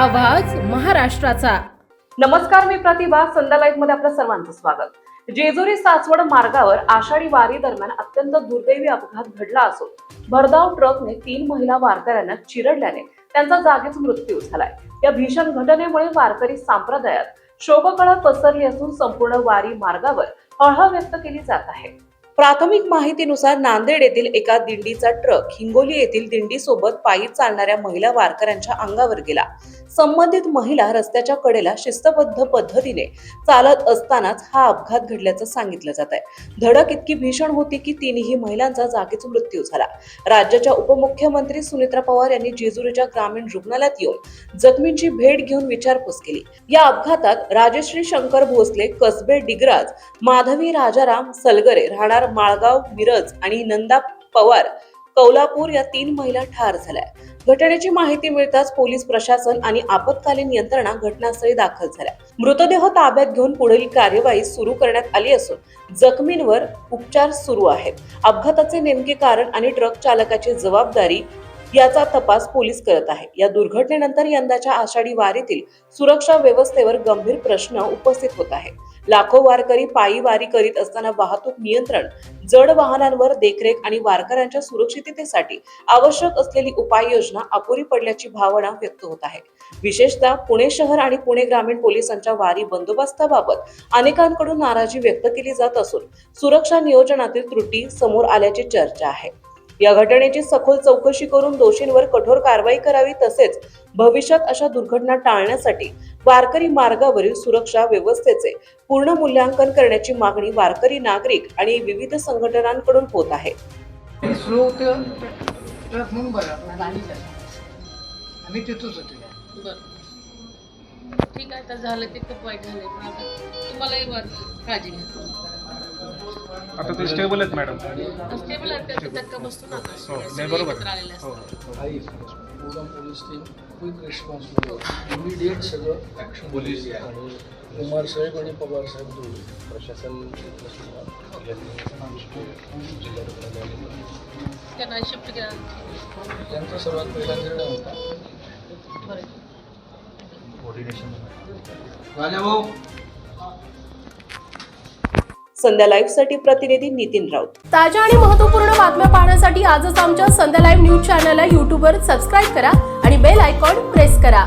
आवाज महाराष्ट्राचा। नमस्कार, मी प्रतिभा। संध्या लाईव्ह मध्ये आपल्या सर्वांचं स्वागत। जेजुरी सासवड मार्गावर आषाढी वारी दरम्यान अत्यंत दुर्दैवी अपघात घडला असून भरधाव ट्रकने 3 महिला वारकऱ्यांना चिरडल्याने त्यांचा जागीच मृत्यू झालाय। या भीषण घटनेमुळे वारकरी संप्रदायात शोककळा पसरली असून संपूर्ण वारी मार्गावर हळहळ व्यक्त केली जात आहे। प्राथमिक माहितीनुसार नांदेड येथील एका दिंडीचा ट्रक हिंगोली येथील दिंडीसोबत पायी चालणाऱ्या महिला वारकऱ्यांच्या अंगावर गेला। संबंधित महिला रस्त्याच्या कडेला शिस्तबद्ध पद्धतीने चालत असतानाच हा अपघात घडल्याचं सांगितलं जात आहे। धडक इतकी भीषण होती की तीनही महिलांचा जागीच मृत्यू झाला। राज्याच्या उपमुख्यमंत्री सुनेत्रा पवार यांनी जेजुरीच्या ग्रामीण रुग्णालयात येऊन जखमींची भेट घेऊन विचारपूस केली। या अपघातात राजश्री शंकर भोसले, कसबे डिग्राज, माधवी राजाराम सलगरे राहणार माळगाव मिरज आणि नंदा पवार कौलापूर या 3 महिला ठार झाल्या। घटनेची माहिती मिळताच पोलीस प्रशासन आणि आपत्कालीन यंत्रणा घटनास्थळी दाखल झाल्या। मृतदेह ताब्यात घेऊन पुढील कार्यवाही सुरू करण्यात आली असून जखमींवर उपचार सुरू आहेत। अपघाताचे नेमके कारण आणि ट्रक चालकाची जबाबदारी याचा तपास पोलीस करत आहे। या दुर्घटनेनंतर यंदाच्या आषाढी वारीतील सुरक्षा व्यवस्थेवर गंभीर प्रश्न उपस्थित होत आहे। लाखो वारकरी पायी वारी करीत असताना वाहतूक नियंत्रण, जड वाहनांवर देखरेख आणि वारकऱ्यांच्या सुरक्षिततेसाठी आवश्यक असलेली उपाययोजना अपुरी पडल्याची भावना व्यक्त होत आहे। विशेषतः पुणे शहर आणि पुणे ग्रामीण पोलिसांच्या वारी बंदोबस्ताबाबत अनेकांकडून नाराजी व्यक्त केली जात असून सुरक्षा नियोजनातील त्रुटी समोर आल्याची चर्चा आहे। या घटनेची सखोल चौकशी करून दोषींवर कठोर कारवाई करावी, तसेच भविष्यात अशा दुर्घटना टाळण्यासाठी वारकरी मार्गावरील सुरक्षा व्यवस्थेचे पूर्ण मूल्यांकन करण्याची मागणी वारकरी नागरिक आणि विविध संघटनांकडून होत आहे। ठीक आहे, तर झालं ते खूप वाईट झालंय, पण आता तुम्हालाही काळजी घ्या। आता ते स्टेबल आहेत मॅडम, स्टेबल आहेत, त्याचा धक्का बसतो ना आता। नाही बरोबर आलेले असतात। पूर्ण पोलीस टीम क्विक रिस्पॉन्समध्ये इमिडिएट सगळं ॲक्शन पोलीस आणि कुमार साहेब आणि पवार साहेब दोन्ही प्रशासन त्यांना शिफ्ट केला, त्यांचा सर्वात पहिला निर्णय होता। संध्या लाईव्ह साठी प्रतिनिधी नितीन राऊत। ताज्या आणि महत्त्वपूर्ण बातम्या पाहण्यासाठी आजच आमच्या संध्या लाईव्ह न्यूज चॅनलला YouTubeवर सबस्क्राईब करा आणि बेल आयकॉन प्रेस करा।